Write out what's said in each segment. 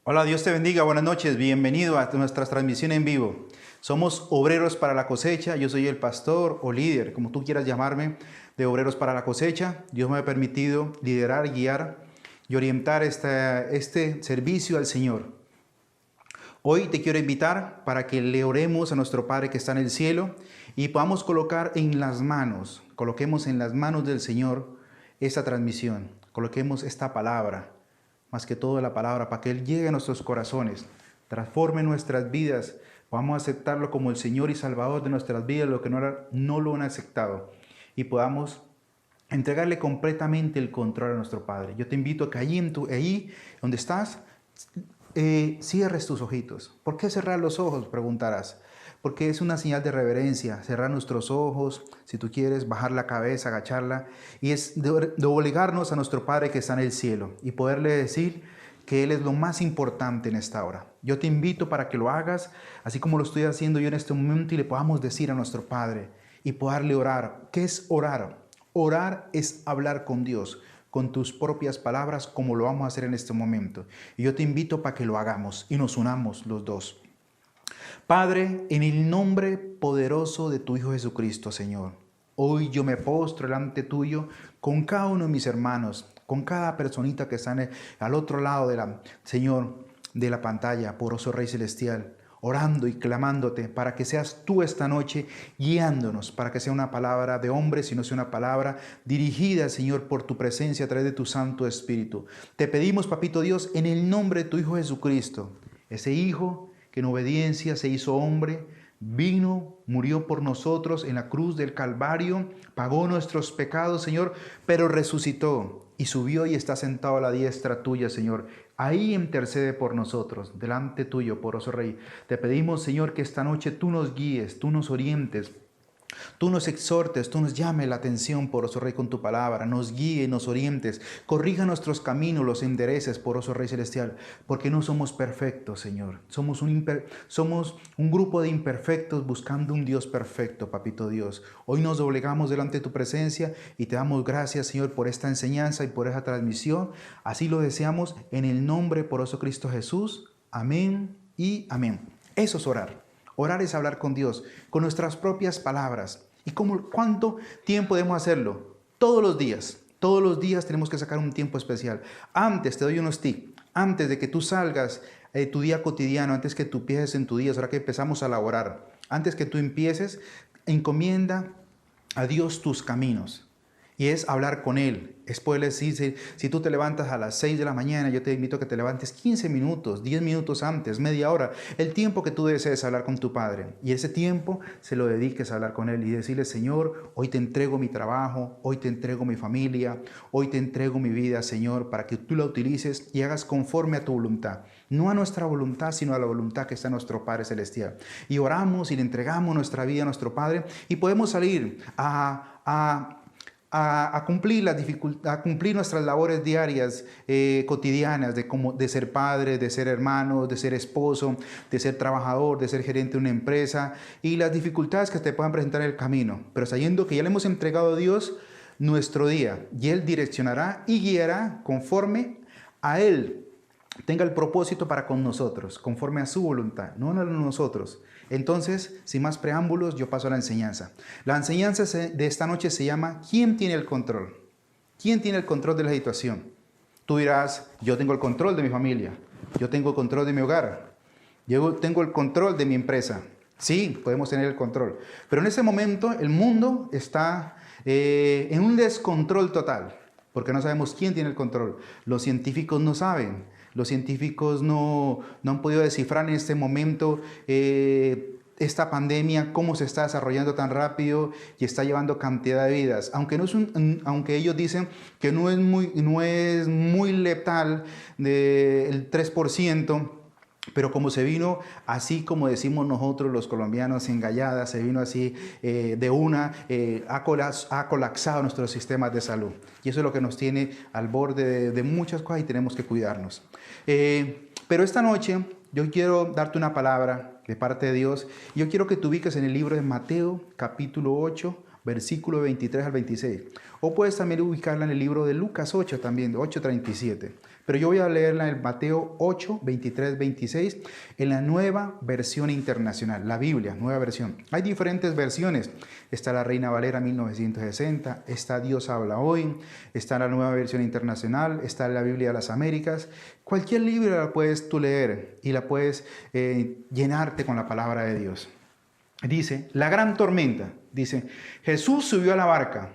Hola, Dios te bendiga, buenas noches, bienvenido a nuestra transmisión en vivo. Somos Obreros para la Cosecha, yo soy el pastor o líder, como tú quieras llamarme, de Obreros para la Cosecha. Dios me ha permitido liderar, guiar y orientar este servicio al Señor. Hoy te quiero invitar para que le oremos a nuestro Padre que está en el cielo y podamos coloquemos en las manos del Señor esta transmisión, coloquemos esta palabra, más que todo la palabra, para que Él llegue a nuestros corazones, transforme nuestras vidas, vamos a aceptarlo como el Señor y Salvador de nuestras vidas, lo que no lo han aceptado, y podamos entregarle completamente el control a nuestro Padre. Yo te invito a que allí donde estás, cierres tus ojitos. ¿Por qué cerrar los ojos? Preguntarás. Porque es una señal de reverencia, cerrar nuestros ojos, si tú quieres, bajar la cabeza, agacharla, y es de obligarnos a nuestro Padre que está en el cielo y poderle decir que Él es lo más importante en esta hora. Yo te invito para que lo hagas, así como lo estoy haciendo yo en este momento, y le podamos decir a nuestro Padre y poderle orar. ¿Qué es orar? Orar es hablar con Dios, con tus propias palabras, como lo vamos a hacer en este momento. Y yo te invito para que lo hagamos y nos unamos los dos. Padre, en el nombre poderoso de tu Hijo Jesucristo, Señor, hoy yo me postro delante tuyo con cada uno de mis hermanos, con cada personita que está al otro lado Señor, de la pantalla, poroso Rey Celestial, orando y clamándote para que seas tú esta noche guiándonos, para que sea una palabra de hombre, sino sea una palabra dirigida, Señor, por tu presencia a través de tu Santo Espíritu. Te pedimos, Papito Dios, en el nombre de tu Hijo Jesucristo, ese Hijo que en obediencia se hizo hombre, vino, murió por nosotros en la cruz del Calvario, pagó nuestros pecados, Señor, pero resucitó y subió y está sentado a la diestra tuya, Señor. Ahí intercede por nosotros, delante tuyo, poroso Rey. Te pedimos, Señor, que esta noche tú nos guíes, tú nos orientes, tú nos exhortes, tú nos llames la atención, poroso Rey, con tu palabra, nos guíe, nos orientes, corrija nuestros caminos, los endereces, poroso Rey Celestial, porque no somos perfectos, Señor. Somos un grupo de imperfectos buscando un Dios perfecto, Papito Dios. Hoy nos doblegamos delante de tu presencia y te damos gracias, Señor, por esta enseñanza y por esa transmisión. Así lo deseamos en el nombre poroso Cristo Jesús. Amén y amén. Eso es orar. Orar es hablar con Dios, con nuestras propias palabras. ¿Y cuánto tiempo debemos hacerlo? Todos los días. Todos los días tenemos que sacar un tiempo especial. Antes, te doy unos tips. Antes de que tú salgas tu día cotidiano, antes que tú empieces en tu día, ahora que empezamos a laborar, antes que tú empieces, encomienda a Dios tus caminos. Y es hablar con Él. Es poderle decir, si tú te levantas a las 6 de la mañana, yo te invito a que te levantes 15 minutos, 10 minutos antes, media hora, el tiempo que tú desees hablar con tu Padre. Y ese tiempo se lo dediques a hablar con Él y decirle, Señor, hoy te entrego mi trabajo, hoy te entrego mi familia, hoy te entrego mi vida, Señor, para que tú la utilices y hagas conforme a tu voluntad. No a nuestra voluntad, sino a la voluntad que está en nuestro Padre Celestial. Y oramos y le entregamos nuestra vida a nuestro Padre y podemos salir a cumplir nuestras labores diarias, cotidianas, de ser padre, de ser hermano, de ser esposo, de ser trabajador, de ser gerente de una empresa y las dificultades que te puedan presentar en el camino, pero sabiendo que ya le hemos entregado a Dios nuestro día y Él direccionará y guiará conforme a Él tenga el propósito para con nosotros, conforme a su voluntad, no a nosotros. Entonces, sin más preámbulos, yo paso a la enseñanza. La enseñanza de esta noche se llama ¿quién tiene el control? ¿Quién tiene el control de la situación? Tú dirás, yo tengo el control de mi familia, yo tengo el control de mi hogar, yo tengo el control de mi empresa. Sí, podemos tener el control, pero en ese momento el mundo está en un descontrol total, porque no sabemos quién tiene el control. Los científicos no saben. Los científicos no han podido descifrar en este momento esta pandemia, cómo se está desarrollando tan rápido y está llevando cantidad de vidas. Aunque ellos dicen que no es muy letal, del 3%, pero como se vino, así como decimos nosotros los colombianos, engallada, se vino así ha colapsado nuestros sistemas de salud. Y eso es lo que nos tiene al borde de muchas cosas y tenemos que cuidarnos. Pero esta noche yo quiero darte una palabra de parte de Dios. Yo quiero que te ubiques en el libro de Mateo, capítulo 8, versículo 23 al 26. O puedes también ubicarla en el libro de Lucas 8 también, 8:37. pero yo voy a leerla en Mateo 8, 23, 26, en la Nueva Versión Internacional, la Biblia, nueva versión. Hay diferentes versiones. Está la Reina Valera 1960, está Dios habla hoy, está la Nueva Versión Internacional, está la Biblia de las Américas. Cualquier libro la puedes tú leer y la puedes llenarte con la palabra de Dios. Dice, la gran tormenta, dice, Jesús subió a la barca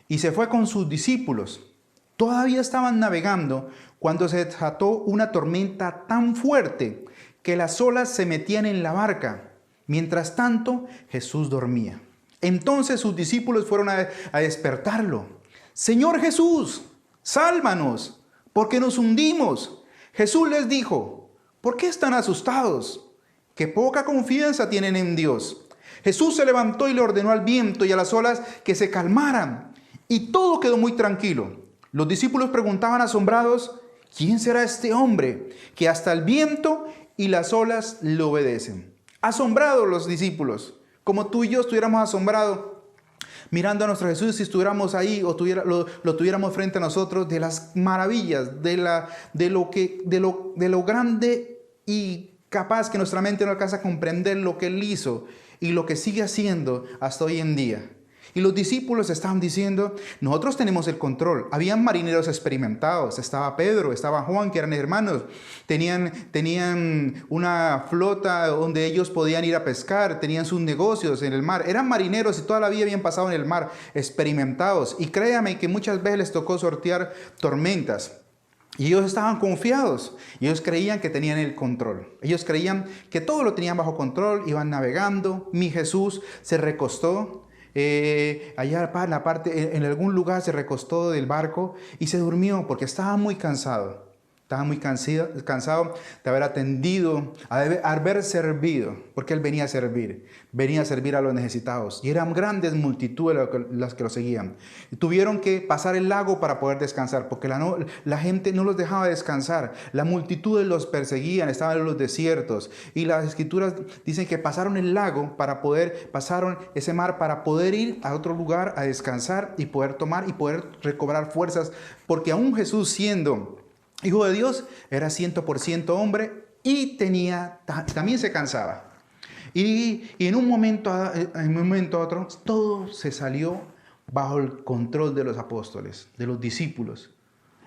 y se fue con sus discípulos. Todavía estaban navegando cuando se desató una tormenta tan fuerte que las olas se metían en la barca. Mientras tanto, Jesús dormía. Entonces sus discípulos fueron a despertarlo. Señor Jesús, sálvanos, porque nos hundimos. Jesús les dijo, ¿por qué están asustados? Qué poca confianza tienen en Dios. Jesús se levantó y le ordenó al viento y a las olas que se calmaran. Y todo quedó muy tranquilo. Los discípulos preguntaban asombrados, ¿quién será este hombre que hasta el viento y las olas le obedecen? Asombrados los discípulos, como tú y yo estuviéramos asombrados, mirando a nuestro Jesús, si estuviéramos ahí o lo tuviéramos frente a nosotros, de las maravillas, de lo grande y capaz que nuestra mente no alcanza a comprender lo que Él hizo y lo que sigue haciendo hasta hoy en día. Y los discípulos estaban diciendo, nosotros tenemos el control. Habían marineros experimentados, estaba Pedro, estaba Juan, que eran hermanos. Tenían una flota donde ellos podían ir a pescar, tenían sus negocios en el mar. Eran marineros y toda la vida habían pasado en el mar, experimentados. Y créame que muchas veces les tocó sortear tormentas. Y ellos estaban confiados, y ellos creían que tenían el control. Ellos creían que todo lo tenían bajo control, iban navegando. Mi Jesús se recostó. Allá en la parte, en algún lugar se recostó del barco y se durmió porque estaba muy cansado. Estaba muy cansado de haber atendido, de haber servido, porque Él venía a servir a los necesitados. Y eran grandes multitudes las que lo seguían. Y tuvieron que pasar el lago para poder descansar, porque la gente no los dejaba descansar. La multitud los perseguían, estaban en los desiertos. Y las escrituras dicen que pasaron el lago pasaron ese mar para poder ir a otro lugar a descansar y poder tomar y poder recobrar fuerzas, porque aún Jesús siendo Hijo de Dios, era 100% hombre y también se cansaba. Y en un momento a otro, todo se salió bajo el control de los apóstoles, de los discípulos.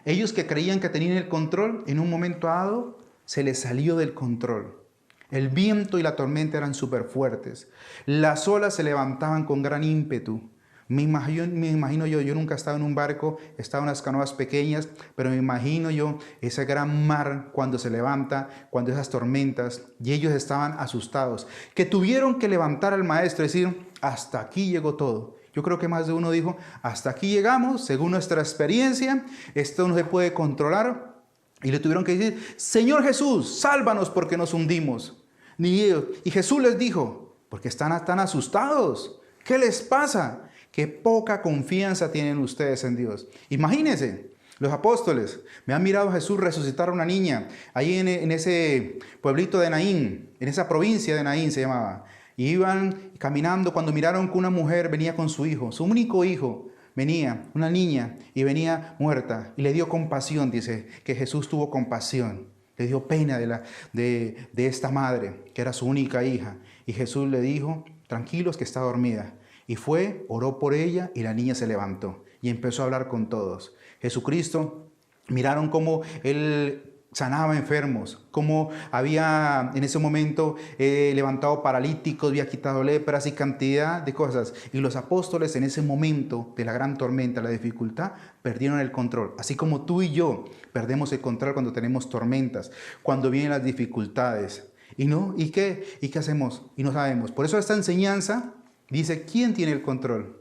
Ellos que creían que tenían el control, en un momento dado, se les salió del control. El viento y la tormenta eran súper fuertes. Las olas se levantaban con gran ímpetu. Me imagino yo nunca he estado en un barco, he estado en unas canoas pequeñas, pero me imagino yo ese gran mar cuando se levanta, cuando esas tormentas, y ellos estaban asustados, que tuvieron que levantar al maestro y decir, hasta aquí llegó todo. Yo creo que más de uno dijo, hasta aquí llegamos, según nuestra experiencia, esto no se puede controlar, y le tuvieron que decir, Señor Jesús, sálvanos porque nos hundimos. Y Jesús les dijo, porque están tan asustados, ¿qué les pasa? Qué poca confianza tienen ustedes en Dios. Imagínense, los apóstoles, me han mirado a Jesús resucitar a una niña, ahí en ese pueblito de Naín, en esa provincia de Naín se llamaba. Y iban caminando cuando miraron que una mujer venía con su hijo, su único hijo, venía, una niña, y venía muerta. Y le dio compasión, dice, que Jesús tuvo compasión. Le dio pena de esta madre, que era su única hija. Y Jesús le dijo, tranquilos que está dormida. Y fue, oró por ella y la niña se levantó y empezó a hablar con todos. Jesucristo, miraron cómo Él sanaba enfermos, cómo había en ese momento levantado paralíticos, había quitado lepras y cantidad de cosas. Y los apóstoles en ese momento de la gran tormenta, la dificultad, perdieron el control. Así como tú y yo perdemos el control cuando tenemos tormentas, cuando vienen las dificultades. ¿Y qué hacemos? Y no sabemos. Por eso esta enseñanza dice, ¿quién tiene el control?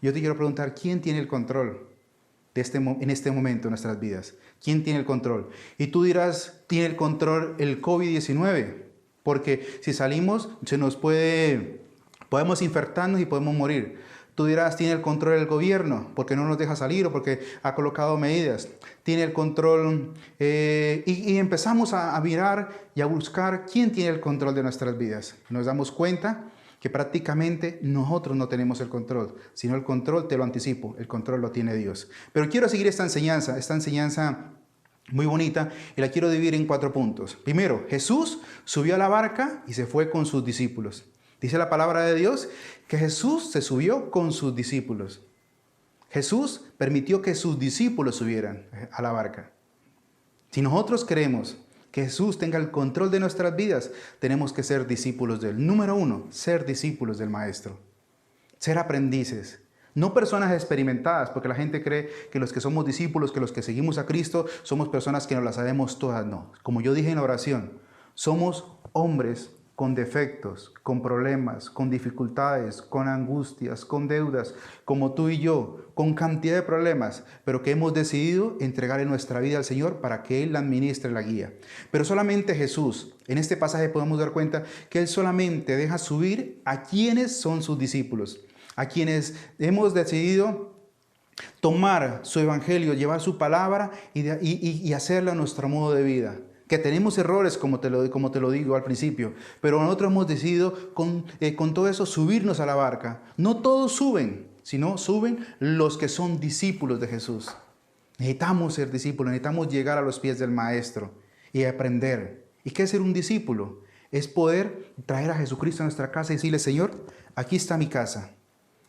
Yo te quiero preguntar, ¿quién tiene el control en este momento de nuestras vidas? ¿Quién tiene el control? Y tú dirás, ¿tiene el control el COVID-19? Porque si salimos, podemos infectarnos y podemos morir. Tú dirás, ¿tiene el control el gobierno? Porque no nos deja salir o porque ha colocado medidas. Tiene el control y empezamos a mirar y a buscar quién tiene el control de nuestras vidas. Nos damos cuenta que prácticamente nosotros no tenemos el control, sino el control, te lo anticipo, el control lo tiene Dios. Pero quiero seguir esta enseñanza muy bonita y la quiero dividir en 4 puntos. Primero, Jesús subió a la barca y se fue con sus discípulos. Dice la palabra de Dios que Jesús se subió con sus discípulos. Jesús permitió que sus discípulos subieran a la barca. Si nosotros queremos que Jesús tenga el control de nuestras vidas, tenemos que ser discípulos de Él. Número 1, ser discípulos del Maestro. Ser aprendices. No personas experimentadas, porque la gente cree que los que somos discípulos, que los que seguimos a Cristo, somos personas que nos las sabemos todas. No, como yo dije en la oración, somos hombres con defectos, con problemas, con dificultades, con angustias, con deudas, como tú y yo, con cantidad de problemas, pero que hemos decidido entregarle nuestra vida al Señor para que Él administre la guía. Pero solamente Jesús, en este pasaje podemos dar cuenta que Él solamente deja subir a quienes son sus discípulos, a quienes hemos decidido tomar su evangelio, llevar su palabra y hacerla a nuestro modo de vida. Que tenemos errores, como te lo digo al principio, pero nosotros hemos decidido con todo eso subirnos a la barca. No todos suben, sino suben los que son discípulos de Jesús. Necesitamos ser discípulos, necesitamos llegar a los pies del Maestro y aprender. ¿Y qué es ser un discípulo? Es poder traer a Jesucristo a nuestra casa y decirle, Señor, aquí está mi casa,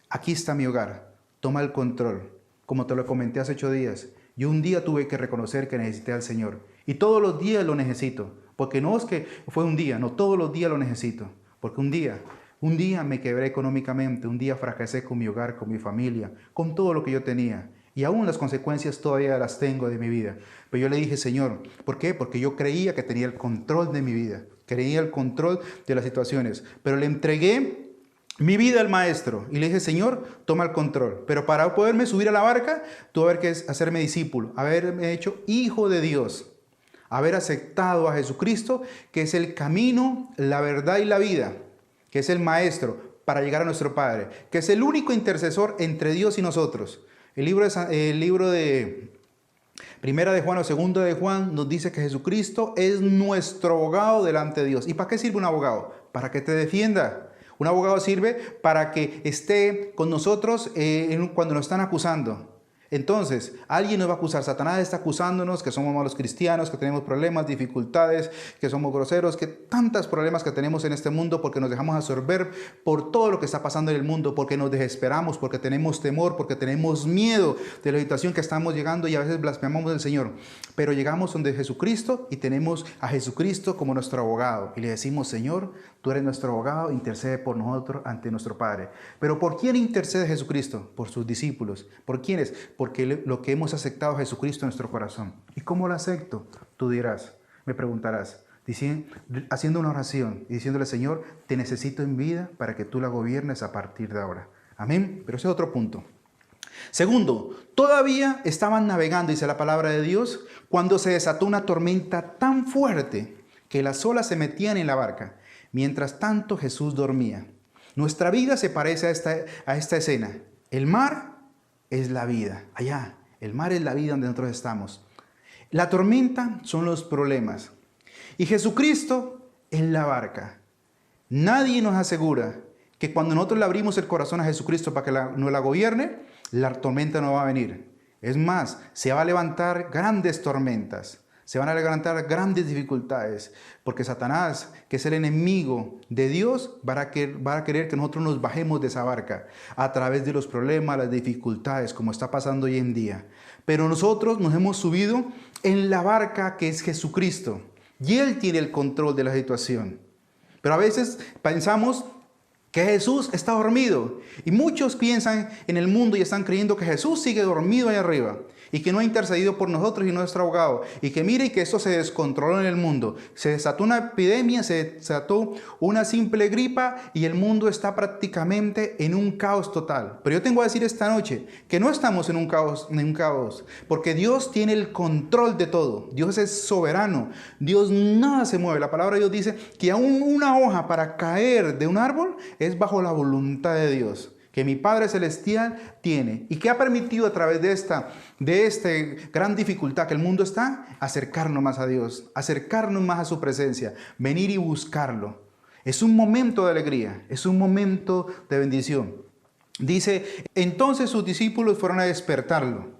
aquí está mi hogar, toma el control. Como te lo comenté hace 8 días, yo un día tuve que reconocer que necesité al Señor. Y todos los días lo necesito. Porque no es que fue un día, no, todos los días lo necesito. Porque un día me quebré económicamente, un día fracasé con mi hogar, con mi familia, con todo lo que yo tenía. Y aún las consecuencias todavía las tengo de mi vida. Pero yo le dije, Señor, ¿por qué? Porque yo creía que tenía el control de mi vida. Creía el control de las situaciones. Pero le entregué mi vida al Maestro y le dije, Señor, toma el control. Pero para poderme subir a la barca, tuve que hacerme discípulo, haberme hecho hijo de Dios, haber aceptado a Jesucristo, que es el camino, la verdad y la vida, que es el Maestro para llegar a nuestro Padre, que es el único intercesor entre Dios y nosotros. El libro de Primera de Juan o Segunda de Juan nos dice que Jesucristo es nuestro abogado delante de Dios. ¿Y para qué sirve un abogado? Para que te defienda. Un abogado sirve para que esté con nosotros cuando nos están acusando. Entonces, alguien nos va a acusar. Satanás está acusándonos que somos malos cristianos, que tenemos problemas, dificultades, que somos groseros, que tantos problemas que tenemos en este mundo porque nos dejamos absorber por todo lo que está pasando en el mundo, porque nos desesperamos, porque tenemos temor, porque tenemos miedo de la situación que estamos llegando y a veces blasfemamos del Señor. Pero llegamos donde Jesucristo y tenemos a Jesucristo como nuestro abogado. Y le decimos, Señor, tú eres nuestro abogado, intercede por nosotros ante nuestro Padre. ¿Pero por quién intercede Jesucristo? Por sus discípulos. ¿Por quiénes? Porque lo que hemos aceptado a Jesucristo en nuestro corazón. ¿Y cómo lo acepto? Tú dirás, me preguntarás, haciendo una oración y diciéndole, Señor, te necesito en vida para que tú la gobiernes a partir de ahora. Amén. Pero ese es otro punto. Segundo, todavía estaban navegando, dice la palabra de Dios, cuando se desató una tormenta tan fuerte que las olas se metían en la barca. Mientras tanto, Jesús dormía. Nuestra vida se parece a esta escena. El mar es la vida. Allá, el mar es la vida donde nosotros estamos. La tormenta son los problemas. Y Jesucristo es la barca. Nadie nos asegura que cuando nosotros le abrimos el corazón a Jesucristo para que nos la gobierne, la tormenta no va a venir. Es más, se va a levantar grandes tormentas. Se van a levantar grandes dificultades, porque Satanás, que es el enemigo de Dios, va a querer que nosotros nos bajemos de esa barca a través de los problemas, las dificultades, como está pasando hoy en día. Pero nosotros nos hemos subido en la barca que es Jesucristo, y Él tiene el control de la situación. Pero a veces pensamos que Jesús está dormido, y muchos piensan en el mundo y están creyendo que Jesús sigue dormido ahí arriba, y que no ha intercedido por nosotros y nuestro abogado, y que mire que esto se descontroló en el mundo. Se desató una epidemia, se desató una simple gripa y el mundo está prácticamente en un caos total. Pero yo tengo que decir esta noche que no estamos en un caos, porque Dios tiene el control de todo. Dios es soberano, Dios nada se mueve. La palabra de Dios dice que aún una hoja para caer de un árbol es bajo la voluntad de Dios, que mi Padre Celestial tiene y que ha permitido a través de esta gran dificultad que el mundo está, acercarnos más a Dios, acercarnos más a su presencia, venir y buscarlo. Es un momento de alegría, es un momento de bendición. Dice, entonces sus discípulos fueron a despertarlo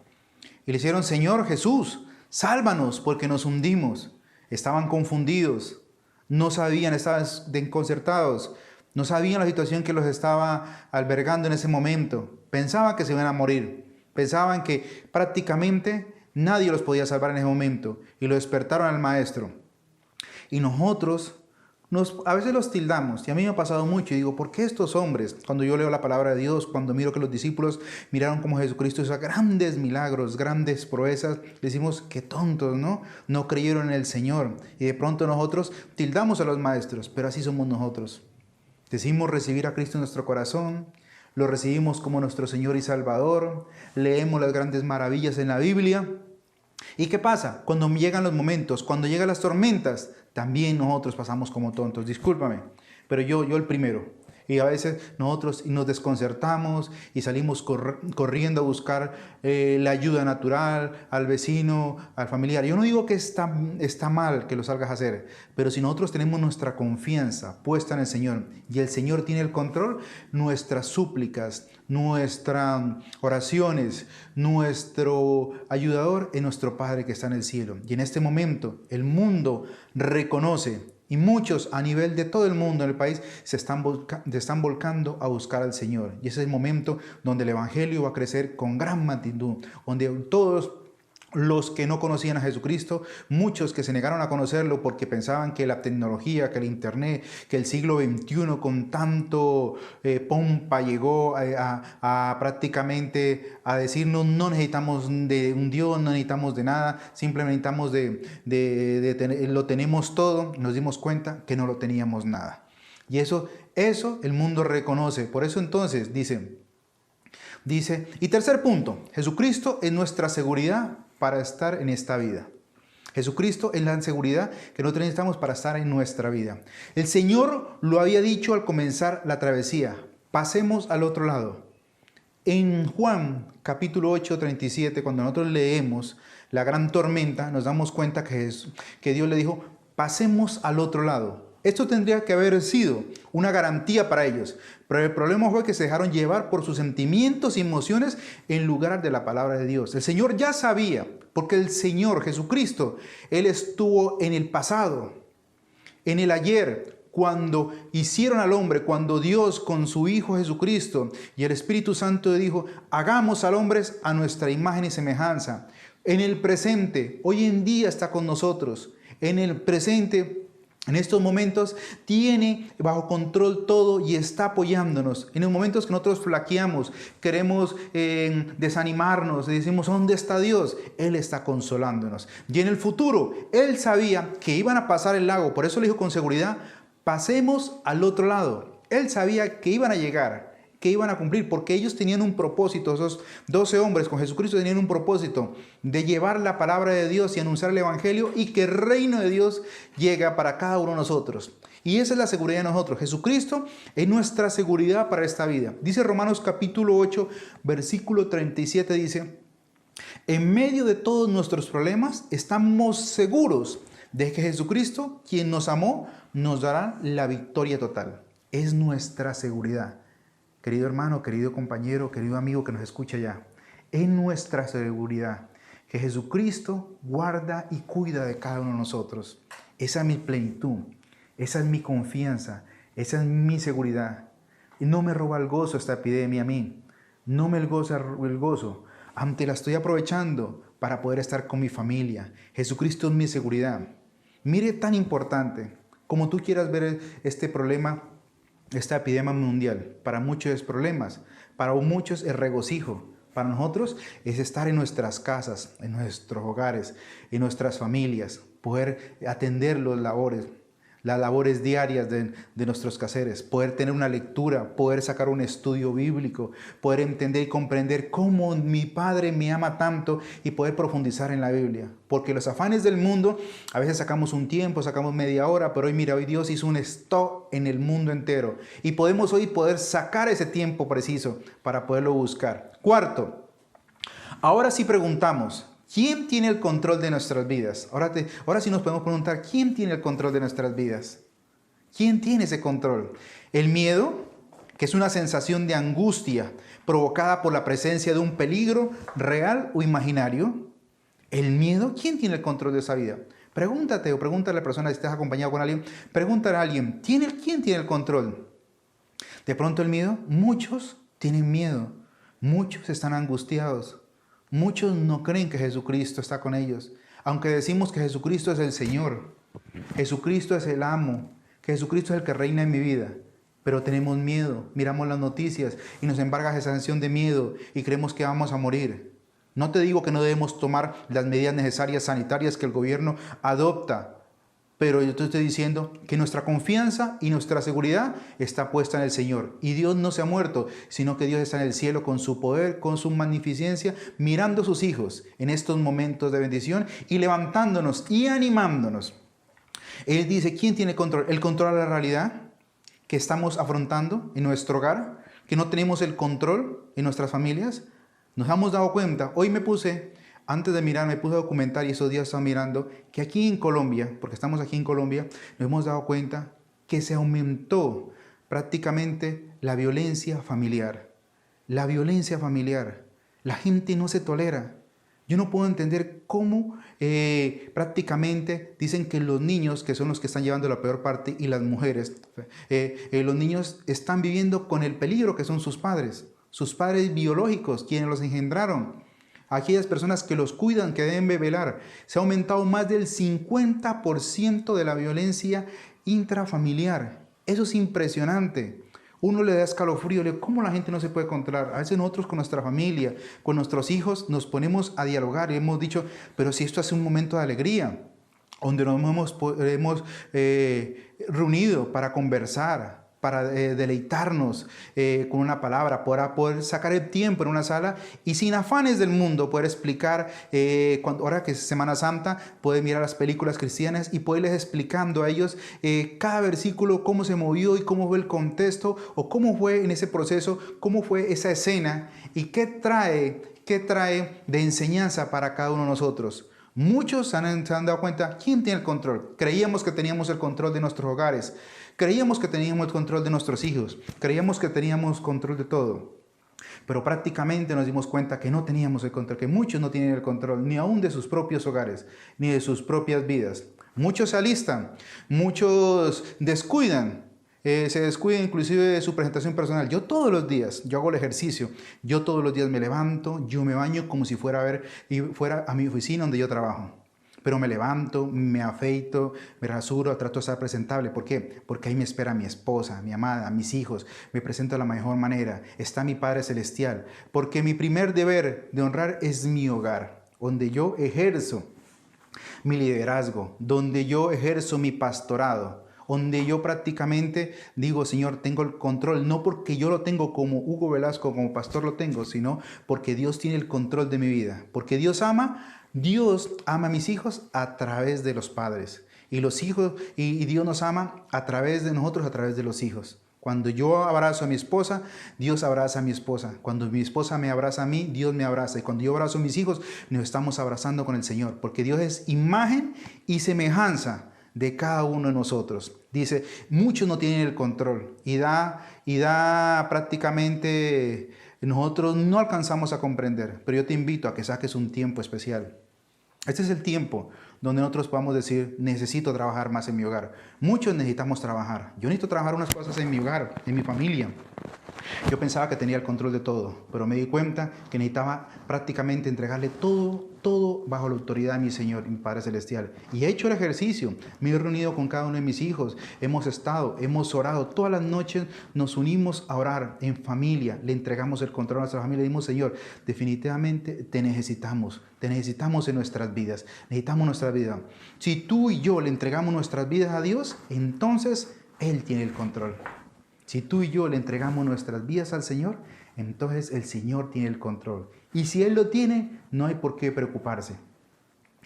y le dijeron, Señor Jesús, Sálvanos porque nos hundimos. Estaban confundidos, no sabían, estaban desconcertados, no sabían la situación que los estaba albergando en ese momento. Pensaban que se iban a morir, pensaban que prácticamente nadie los podía salvar en ese momento y lo despertaron al maestro. Y nosotros a veces los tildamos, y a mí me ha pasado mucho, y digo, ¿por qué estos hombres, cuando yo leo la palabra de Dios, cuando miro que los discípulos miraron cómo Jesucristo hizo grandes milagros, grandes proezas, decimos, qué tontos, ¿no? No creyeron en el Señor. Y de pronto nosotros tildamos a los maestros, pero así somos nosotros. Decimos recibir a Cristo en nuestro corazón, lo recibimos como nuestro Señor y Salvador, leemos las grandes maravillas en la Biblia. ¿Y qué pasa? Cuando llegan los momentos, cuando llegan las tormentas, también nosotros pasamos como tontos. Discúlpame, pero yo el primero. Y a veces nosotros nos desconcertamos y salimos corriendo a buscar la ayuda natural, al vecino, al familiar. Yo no digo que está mal que lo salgas a hacer, pero si nosotros tenemos nuestra confianza puesta en el Señor y el Señor tiene el control, nuestras súplicas, nuestras oraciones, nuestro ayudador es nuestro Padre que está en el cielo. Y en este momento el mundo reconoce, y muchos a nivel de todo el mundo en el país se están volcando a buscar al Señor. Y ese es el momento donde el Evangelio va a crecer con gran magnitud, donde todos los que no conocían a Jesucristo, muchos que se negaron a conocerlo porque pensaban que la tecnología, que el internet, que el siglo XXI con tanto pompa llegó a prácticamente a decirnos no necesitamos de un Dios, no necesitamos de nada, simplemente necesitamos lo tenemos todo. Nos dimos cuenta que no lo teníamos nada. Y eso el mundo reconoce. Por eso entonces dice, y tercer punto, Jesucristo es nuestra seguridad para estar en esta vida. Jesucristo es la seguridad que nosotros necesitamos para estar en nuestra vida. El Señor lo había dicho al comenzar la travesía, pasemos al otro lado. En Juan capítulo 8, 37, cuando nosotros leemos la gran tormenta, nos damos cuenta que Dios le dijo, pasemos al otro lado. Esto tendría que haber sido una garantía para ellos, pero el problema fue que se dejaron llevar por sus sentimientos y emociones en lugar de la palabra de Dios. El Señor ya sabía, porque el Señor Jesucristo, Él estuvo en el pasado, en el ayer, cuando hicieron al hombre, cuando Dios con su Hijo Jesucristo y el Espíritu Santo dijo, hagamos al hombre a nuestra imagen y semejanza. En el presente, hoy en día está con nosotros, en el presente, en estos momentos tiene bajo control todo y está apoyándonos. En los momentos que nosotros flaqueamos, queremos desanimarnos, decimos, ¿dónde está Dios? Él está consolándonos. Y en el futuro, Él sabía que iban a pasar el lago, por eso le dijo con seguridad, pasemos al otro lado. Él sabía que iban a llegar, que iban a cumplir, porque ellos tenían un propósito, esos 12 hombres con Jesucristo tenían un propósito de llevar la palabra de Dios y anunciar el Evangelio y que el reino de Dios llega para cada uno de nosotros. Y esa es la seguridad de nosotros. Jesucristo es nuestra seguridad para esta vida. Dice Romanos capítulo 8, versículo 37, dice, en medio de todos nuestros problemas estamos seguros de que Jesucristo, quien nos amó, nos dará la victoria total. Es nuestra seguridad. Querido hermano, querido compañero, querido amigo que nos escucha ya, es nuestra seguridad que Jesucristo guarda y cuida de cada uno de nosotros. Esa es mi plenitud, esa es mi confianza, esa es mi seguridad. Y no me roba el gozo esta epidemia a mí, no me goza el gozo, aunque la estoy aprovechando para poder estar con mi familia. Jesucristo es mi seguridad. Mire, tan importante, como tú quieras ver este problema, esta epidemia mundial, para muchos es problemas, para muchos es regocijo, para nosotros es estar en nuestras casas, en nuestros hogares, en nuestras familias, poder atender las labores diarias de nuestros quehaceres, poder tener una lectura, poder sacar un estudio bíblico, poder entender y comprender cómo mi Padre me ama tanto y poder profundizar en la Biblia. Porque los afanes del mundo, a veces sacamos un tiempo, sacamos media hora, pero hoy mira, hoy Dios hizo un stop en el mundo entero. Y podemos hoy poder sacar ese tiempo preciso para poderlo buscar. Cuarto, ahora sí preguntamos, ¿quién tiene el control de nuestras vidas? Ahora sí nos podemos preguntar, ¿quién tiene el control de nuestras vidas? ¿Quién tiene ese control? El miedo, que es una sensación de angustia provocada por la presencia de un peligro real o imaginario. ¿El miedo? ¿Quién tiene el control de esa vida? Pregúntate o pregúntale a la persona si estás acompañado con alguien. Pregúntale a alguien, ¿quién tiene el control? De pronto el miedo, muchos tienen miedo, muchos están angustiados, muchos no creen que Jesucristo está con ellos. Aunque decimos que Jesucristo es el Señor, Jesucristo es el amo, que Jesucristo es el que reina en mi vida. Pero tenemos miedo, miramos las noticias y nos embarga esa sensación de miedo y creemos que vamos a morir. No te digo que no debemos tomar las medidas necesarias sanitarias que el gobierno adopta, pero yo te estoy diciendo que nuestra confianza y nuestra seguridad está puesta en el Señor. Y Dios no se ha muerto, sino que Dios está en el cielo con su poder, con su magnificencia, mirando a sus hijos en estos momentos de bendición y levantándonos y animándonos. Él dice, ¿quién tiene control? El control de la realidad que estamos afrontando en nuestro hogar, que no tenemos el control en nuestras familias. Nos hemos dado cuenta, hoy antes de mirar, me puse a documentar y esos días estaba mirando que aquí en Colombia, porque estamos aquí en Colombia, nos hemos dado cuenta que se aumentó prácticamente la violencia familiar. La violencia familiar. La gente no se tolera. Yo no puedo entender cómo prácticamente dicen que los niños, que son los que están llevando la peor parte, y las mujeres, los niños están viviendo con el peligro que son sus padres biológicos, quienes los engendraron. Aquellas personas que los cuidan, que deben velar. Se ha aumentado más del 50% de la violencia intrafamiliar. Eso es impresionante. Uno le da escalofrío, ¿cómo la gente no se puede controlar? A veces nosotros con nuestra familia, con nuestros hijos, nos ponemos a dialogar y hemos dicho, pero si esto es un momento de alegría, donde nos hemos reunido para conversar, para deleitarnos con una palabra, para poder sacar el tiempo en una sala y sin afanes del mundo poder explicar, ahora que es Semana Santa, poder mirar las películas cristianas y poderles explicando a ellos cada versículo, cómo se movió y cómo fue el contexto o cómo fue en ese proceso, cómo fue esa escena y qué trae de enseñanza para cada uno de nosotros. Muchos se han dado cuenta, ¿quién tiene el control? Creíamos que teníamos el control de nuestros hogares. Creíamos que teníamos el control de nuestros hijos, creíamos que teníamos control de todo, pero prácticamente nos dimos cuenta que no teníamos el control, que muchos no tienen el control ni aún de sus propios hogares, ni de sus propias vidas. Muchos se alistan, muchos descuidan, se descuidan inclusive de su presentación personal. Yo todos los días, yo hago el ejercicio, yo todos los días me levanto, yo me baño como si fuera a mi oficina donde yo trabajo. Pero me levanto, me afeito, me rasuro, trato de estar presentable. ¿Por qué? Porque ahí me espera mi esposa, mi amada, mis hijos. Me presento de la mejor manera. Está mi Padre Celestial. Porque mi primer deber de honrar es mi hogar, donde yo ejerzo mi liderazgo, donde yo ejerzo mi pastorado, donde yo prácticamente digo, Señor, tengo el control, no porque yo lo tengo como Hugo Velasco, como pastor lo tengo, sino porque Dios tiene el control de mi vida. Porque Dios ama a mis hijos a través de los padres. Y los hijos, y Dios nos ama a través de nosotros, a través de los hijos. Cuando yo abrazo a mi esposa, Dios abraza a mi esposa. Cuando mi esposa me abraza a mí, Dios me abraza. Y cuando yo abrazo a mis hijos, nos estamos abrazando con el Señor. Porque Dios es imagen y semejanza de cada uno de nosotros. Dice, muchos no tienen el control. Y da prácticamente, nosotros no alcanzamos a comprender. Pero yo te invito a que saques un tiempo especial. Este es el tiempo donde nosotros podamos decir, necesito trabajar más en mi hogar. Muchos necesitamos trabajar. Yo necesito trabajar unas cosas en mi hogar, en mi familia. Yo pensaba que tenía el control de todo, pero me di cuenta que necesitaba prácticamente entregarle todo bajo la autoridad de mi Señor, mi Padre Celestial. Y he hecho el ejercicio, me he reunido con cada uno de mis hijos, hemos orado, todas las noches nos unimos a orar en familia, le entregamos el control a nuestra familia y dijimos, Señor, definitivamente te necesitamos en nuestras vidas, necesitamos nuestra vida. Si tú y yo le entregamos nuestras vidas a Dios, entonces Él tiene el control. Si tú y yo le entregamos nuestras vidas al Señor, entonces el Señor tiene el control. Y si Él lo tiene, no hay por qué preocuparse.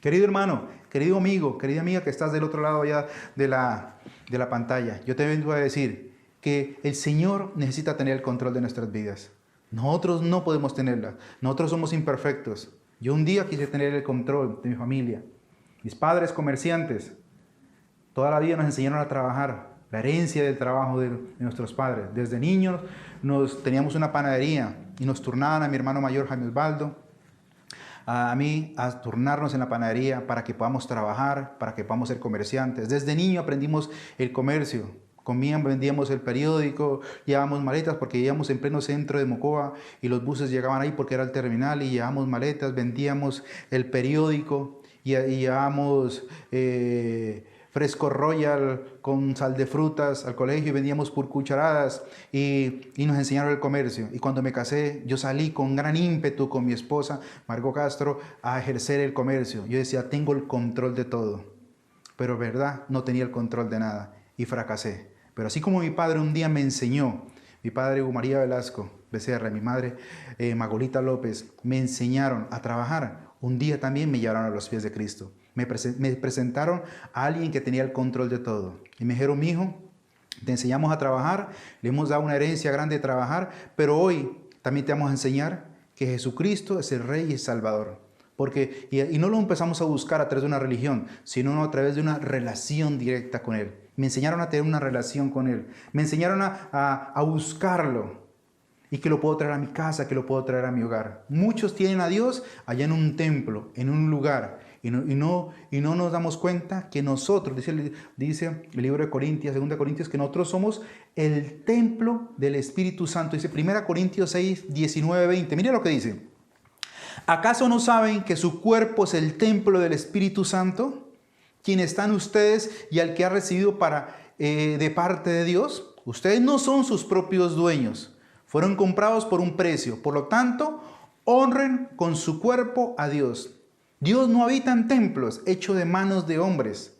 Querido hermano, querido amigo, querida amiga que estás del otro lado ya de la pantalla, yo te vengo a decir que el Señor necesita tener el control de nuestras vidas. Nosotros no podemos tenerla. Nosotros somos imperfectos. Yo un día quise tener el control de mi familia. Mis padres comerciantes, toda la vida nos enseñaron a trabajar. La herencia del trabajo de nuestros padres. Desde niños teníamos una panadería y nos turnaban a mi hermano mayor Jaime Osvaldo, a mí a turnarnos en la panadería para que podamos trabajar, para que podamos ser comerciantes. Desde niño aprendimos el comercio. Vendíamos el periódico, llevábamos maletas porque vivíamos en pleno centro de Mocoa y los buses llegaban ahí porque era el terminal y llevábamos maletas, vendíamos el periódico y llevábamos Fresco Royal con sal de frutas al colegio y vendíamos por cucharadas y nos enseñaron el comercio. Y cuando me casé, yo salí con gran ímpetu con mi esposa, Margot Castro, a ejercer el comercio. Yo decía, tengo el control de todo, pero verdad, no tenía el control de nada y fracasé. Pero así como mi padre un día me enseñó, mi padre Hugo María Velasco Becerra, mi madre Magolita López, me enseñaron a trabajar. Un día también me llevaron a los pies de Cristo. Me presentaron a alguien que tenía el control de todo. Y me dijeron, mi hijo, te enseñamos a trabajar, le hemos dado una herencia grande de trabajar, pero hoy también te vamos a enseñar que Jesucristo es el Rey y el Salvador. Porque, y no lo empezamos a buscar a través de una religión, sino a través de una relación directa con Él. Me enseñaron a tener una relación con Él. Me enseñaron a buscarlo. Y que lo puedo traer a mi casa, que lo puedo traer a mi hogar. Muchos tienen a Dios allá en un templo, en un lugar. Y no nos damos cuenta que nosotros, dice el libro de Corintios, 2 Corintios, que nosotros somos el templo del Espíritu Santo. Dice 1 Corintios 6, 19, 20. Mira lo que dice. ¿Acaso no saben que su cuerpo es el templo del Espíritu Santo? Quien está en ustedes y al que ha recibido de parte de Dios. Ustedes no son sus propios dueños. Fueron comprados por un precio. Por lo tanto, honren con su cuerpo a Dios. Dios no habita en templos hechos de manos de hombres.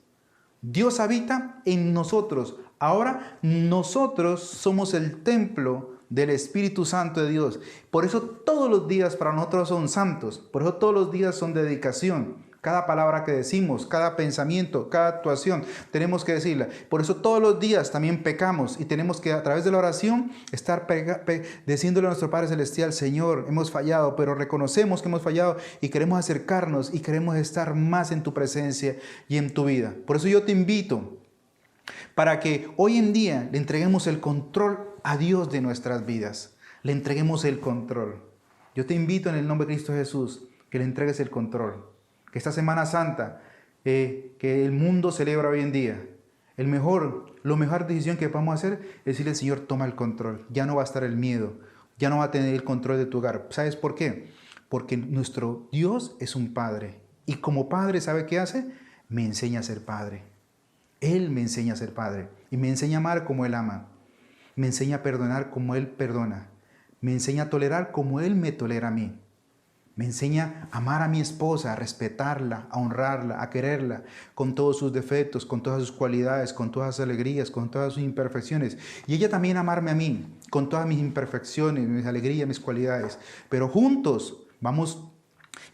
Dios habita en nosotros. Ahora nosotros somos el templo del Espíritu Santo de Dios. Por eso todos los días para nosotros son santos. Por eso todos los días son dedicación. Cada palabra que decimos, cada pensamiento, cada actuación, tenemos que decirla. Por eso todos los días también pecamos y tenemos que a través de la oración estar diciéndole a nuestro Padre Celestial, Señor, hemos fallado, pero reconocemos que hemos fallado y queremos acercarnos y queremos estar más en tu presencia y en tu vida. Por eso yo te invito para que hoy en día le entreguemos el control a Dios de nuestras vidas. Le entreguemos el control. Yo te invito en el nombre de Cristo Jesús que le entregues el control. Que esta Semana Santa que el mundo celebra hoy en día, la mejor decisión que podamos hacer es decirle al Señor, toma el control. Ya no va a estar el miedo, ya no va a tener el control de tu hogar. ¿Sabes por qué? Porque nuestro Dios es un Padre. Y como Padre, ¿sabe qué hace? Me enseña a ser Padre. Él me enseña a ser Padre. Y me enseña a amar como Él ama. Me enseña a perdonar como Él perdona. Me enseña a tolerar como Él me tolera a mí. Me enseña a amar a mi esposa, a respetarla, a honrarla, a quererla, con todos sus defectos, con todas sus cualidades, con todas sus alegrías, con todas sus imperfecciones. Y ella también a amarme a mí, con todas mis imperfecciones, mis alegrías, mis cualidades. Pero juntos vamos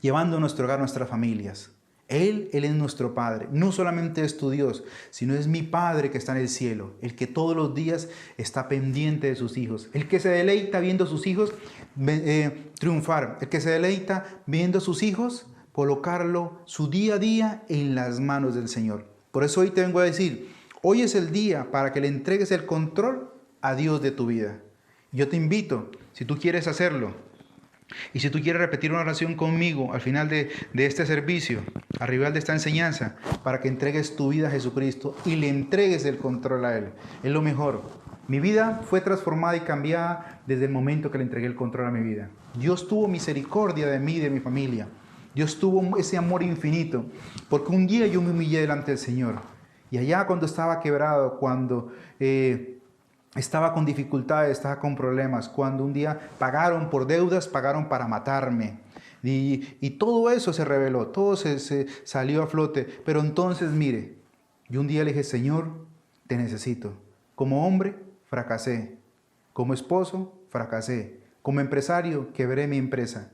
llevando a nuestro hogar, nuestras familias. Él es nuestro Padre. No solamente es tu Dios, sino es mi Padre que está en el cielo. El que todos los días está pendiente de sus hijos. El que se deleita viendo a sus hijos triunfar. El que se deleita viendo a sus hijos colocarlo su día a día en las manos del Señor. Por eso hoy te vengo a decir, hoy es el día para que le entregues el control a Dios de tu vida. Yo te invito, si tú quieres hacerlo, y si tú quieres repetir una oración conmigo al final de este servicio, arriba de esta enseñanza, para que entregues tu vida a Jesucristo y le entregues el control a Él. Es lo mejor. Mi vida fue transformada y cambiada desde el momento que le entregué el control a mi vida. Dios tuvo misericordia de mí y de mi familia. Dios tuvo ese amor infinito, porque un día yo me humillé delante del Señor. Y allá cuando estaba quebrado, cuando estaba con dificultades, estaba con problemas, cuando un día pagaron por deudas, pagaron para matarme. Y todo eso se reveló, todo se salió a flote. Pero entonces, mire, yo un día le dije, Señor, te necesito. Como hombre, fracasé. Como esposo, fracasé. Como empresario, quebré mi empresa.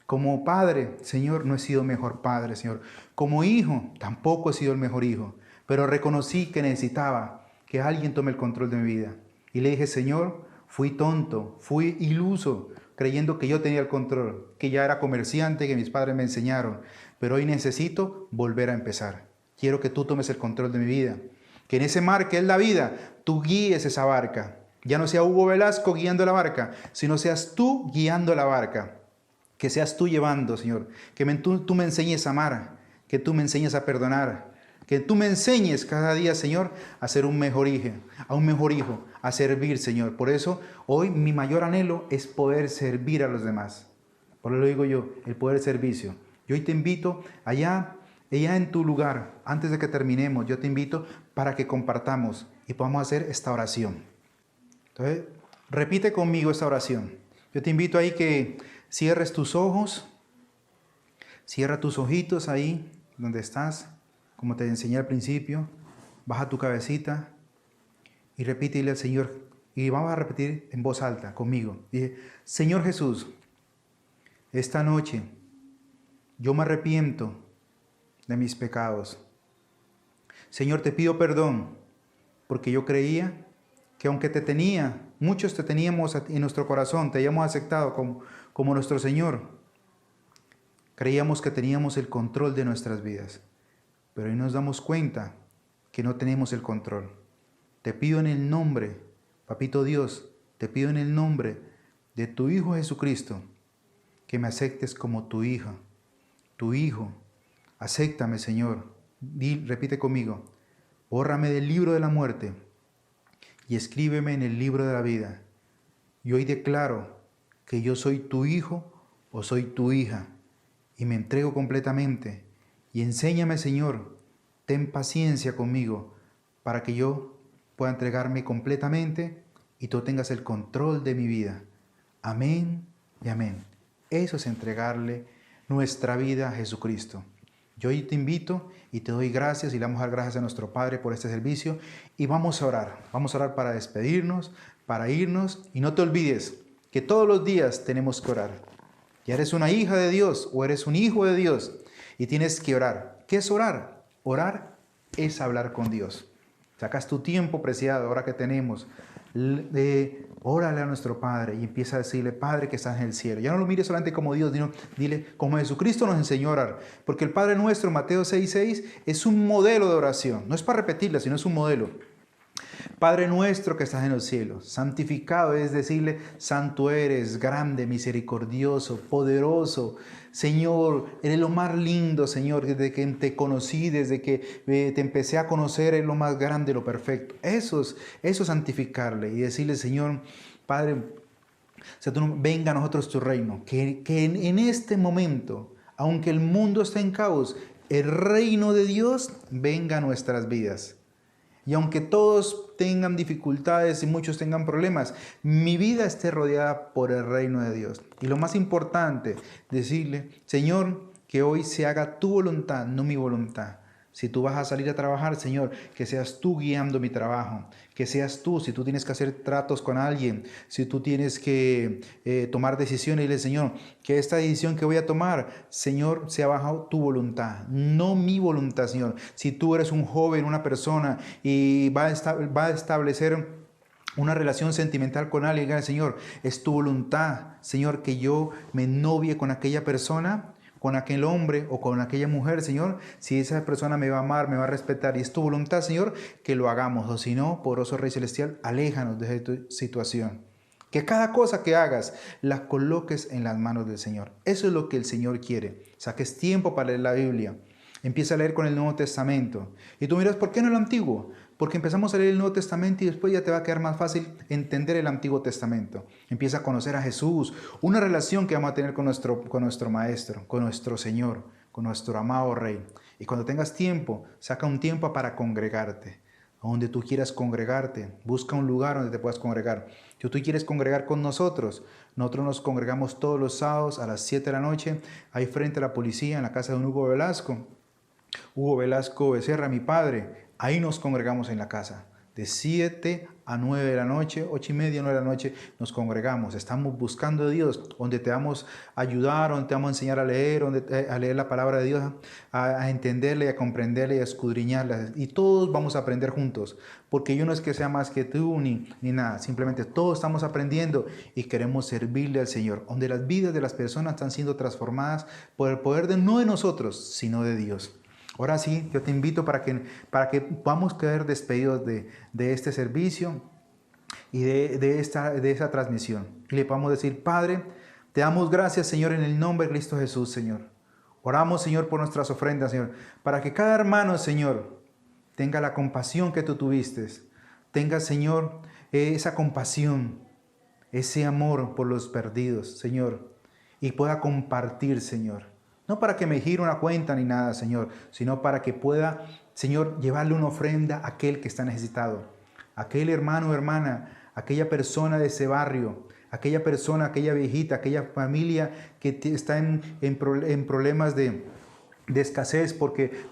Como padre, Señor, no he sido mejor padre, Señor. Como hijo, tampoco he sido el mejor hijo. Pero reconocí que necesitaba que alguien tome el control de mi vida. Y le dije, Señor, fui tonto, fui iluso, creyendo que yo tenía el control, que ya era comerciante, que mis padres me enseñaron. Pero hoy necesito volver a empezar. Quiero que tú tomes el control de mi vida. Que en ese mar que es la vida, tú guíes esa barca. Ya no sea Hugo Velasco guiando la barca, sino seas tú guiando la barca. Que seas tú llevando, Señor. Que tú me enseñes a amar, que tú me enseñes a perdonar, que tú me enseñes cada día, Señor, a ser un mejor hijo, a servir, Señor. Por eso, hoy mi mayor anhelo es poder servir a los demás. Por eso lo digo yo, el poder servicio. Yo hoy te invito allá en tu lugar, antes de que terminemos, yo te invito para que compartamos y podamos hacer esta oración. Entonces, repite conmigo esta oración. Yo te invito ahí que cierres tus ojos, cierra tus ojitos ahí donde estás, como te enseñé al principio. Baja tu cabecita y repítele al Señor. Y vamos a repetir en voz alta conmigo. Dice, Señor Jesús, esta noche yo me arrepiento de mis pecados. Señor, te pido perdón porque yo creía que aunque muchos te teníamos en nuestro corazón, te hayamos aceptado como nuestro Señor, creíamos que teníamos el control de nuestras vidas, pero hoy nos damos cuenta que no tenemos el control. Te pido en el nombre, Papito Dios, te pido en el nombre de tu Hijo Jesucristo, que me aceptes como tu hija, tu hijo. Acéptame, Señor. Repite conmigo, bórrame del libro de la muerte y escríbeme en el libro de la vida. Y hoy declaro que yo soy tu hijo o soy tu hija y me entrego completamente. Y enséñame, Señor, ten paciencia conmigo para que yo pueda entregarme completamente y tú tengas el control de mi vida. Amén y amén. Eso es entregarle nuestra vida a Jesucristo. Yo hoy te invito y te doy gracias y le vamos a dar gracias a nuestro Padre por este servicio y vamos a orar. Vamos a orar para despedirnos, para irnos y no te olvides que todos los días tenemos que orar. Ya eres una hija de Dios o eres un hijo de Dios y tienes que orar. ¿Qué es orar? Orar es hablar con Dios. Sacas tu tiempo preciado, ahora que tenemos, órale a nuestro Padre y empieza a decirle, Padre que estás en el cielo. Ya no lo mires solamente como Dios, sino dile como Jesucristo nos enseñó a orar. Porque el Padre nuestro, Mateo 6:6, es un modelo de oración. No es para repetirla, sino es un modelo. Padre nuestro que estás en los cielos, santificado es decirle, santo eres, grande, misericordioso, poderoso. Señor, eres lo más lindo, Señor, desde que te conocí, desde que te empecé a conocer, eres lo más grande, lo perfecto. Eso es santificarle y decirle, Señor, Padre, venga a nosotros tu reino, que en este momento, aunque el mundo esté en caos, el reino de Dios venga a nuestras vidas. Y aunque todos tengan dificultades y muchos tengan problemas, mi vida esté rodeada por el reino de Dios. Y lo más importante, decirle, Señor, que hoy se haga tu voluntad, no mi voluntad. Si tú vas a salir a trabajar, Señor, que seas tú guiando mi trabajo, que seas tú, si tú tienes que hacer tratos con alguien, si tú tienes que tomar decisiones, dile, Señor, que esta decisión que voy a tomar, Señor, sea bajo tu voluntad, no mi voluntad, Señor. Si tú eres un joven, una persona y va a establecer una relación sentimental con alguien, Señor, es tu voluntad, Señor, que yo me novie con aquella persona, con aquel hombre o con aquella mujer, Señor, si esa persona me va a amar, me va a respetar y es tu voluntad, Señor, que lo hagamos. O si no, poderoso Rey Celestial, aléjanos de esta situación. Que cada cosa que hagas la coloques en las manos del Señor. Eso es lo que el Señor quiere. Saques tiempo para leer la Biblia. Empieza a leer con el Nuevo Testamento. Y tú miras, ¿por qué no el Antiguo? Porque empezamos a leer el Nuevo Testamento y después ya te va a quedar más fácil entender el Antiguo Testamento. Empieza a conocer a Jesús, una relación que vamos a tener con nuestro Maestro, con nuestro Señor, con nuestro amado Rey. Y cuando tengas tiempo, saca un tiempo para congregarte. A donde tú quieras congregarte, busca un lugar donde te puedas congregar. Si tú quieres congregar con nosotros nos congregamos todos los sábados a las 7 de la noche, ahí frente a la policía, en la casa de un Hugo Velasco. Hugo Velasco Becerra, mi padre, ahí nos congregamos en la casa. De 7 a 9 de la noche, 8:30, 9 de la noche, nos congregamos. Estamos buscando a Dios, donde te vamos a ayudar, donde te vamos a enseñar a leer, a leer la palabra de Dios, a entenderla, a comprenderla y a escudriñarla. Y todos vamos a aprender juntos, porque yo no es que sea más que tú ni nada, simplemente todos estamos aprendiendo y queremos servirle al Señor, donde las vidas de las personas están siendo transformadas por el poder no de nosotros, sino de Dios. Ahora sí, yo te invito para que podamos quedar despedidos de este servicio y de esa transmisión. Y le podamos decir, Padre, Te damos gracias, Señor, en el nombre de Cristo Jesús, Señor. Oramos, Señor, por nuestras ofrendas, Señor, para que cada hermano, Señor, tenga la compasión que tú tuviste. Tenga, Señor, esa compasión, ese amor por los perdidos, Señor, y pueda compartir, Señor. No para que me gire una cuenta ni nada, Señor, sino para que pueda, Señor, llevarle una ofrenda a aquel que está necesitado. Aquel hermano o hermana, aquella persona de ese barrio, aquella persona, aquella viejita, aquella familia que está en problemas de escasez porque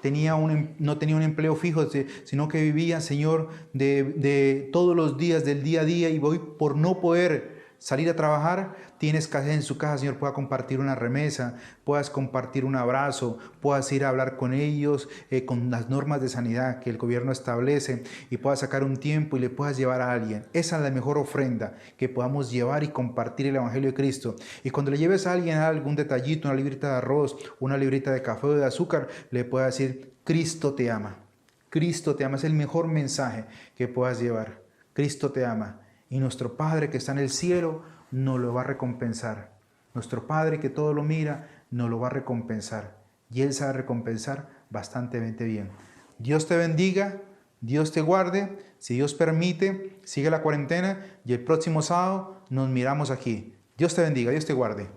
no tenía un empleo fijo, sino que vivía, Señor, de todos los días, del día a día, y hoy por no poder salir a trabajar, tiene escasez en su casa, Señor, pueda compartir una remesa, puedas compartir un abrazo, puedas ir a hablar con ellos con las normas de sanidad que el gobierno establece, y puedas sacar un tiempo y le puedas llevar a alguien. Esa es la mejor ofrenda, que podamos llevar y compartir el Evangelio de Cristo. Y cuando le lleves a alguien algún detallito, una librita de arroz, una librita de café o de azúcar, le puedas decir: Cristo te ama. Cristo te ama. Es el mejor mensaje que puedas llevar. Cristo te ama. Y nuestro Padre que está en el cielo nos lo va a recompensar. Nuestro Padre que todo lo mira nos lo va a recompensar. Y Él sabe recompensar bastante bien. Dios te bendiga, Dios te guarde. Si Dios permite, sigue la cuarentena y el próximo sábado nos miramos aquí. Dios te bendiga, Dios te guarde.